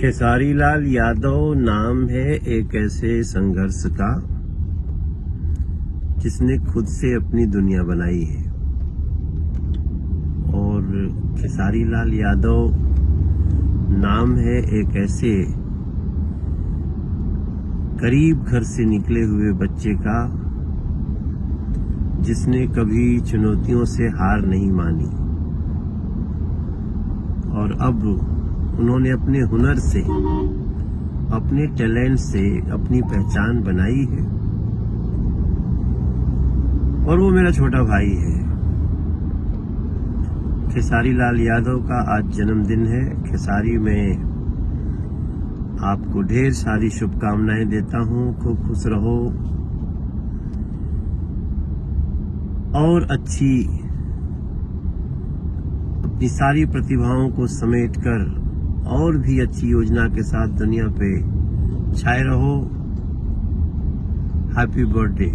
खेसारी लाल यादव नाम है एक ऐसे संघर्ष का जिसने खुद से अपनी दुनिया बनाई है। और खेसारी लाल यादव नाम है एक ऐसे गरीब घर से निकले हुए बच्चे का जिसने कभी चुनौतियों से हार नहीं मानी और अब उन्होंने अपने हुनर से, अपने टैलेंट से अपनी पहचान बनाई है। और वो मेरा छोटा भाई है। खेसारी लाल यादव का आज जन्मदिन है। खेसारी में आपको ढेर सारी शुभकामनाएं देता हूं। खूब खुश रहो और अपनी सारी प्रतिभाओं को समेटकर और भी अच्छी योजना के साथ दुनिया पे छाए रहो। Happy birthday.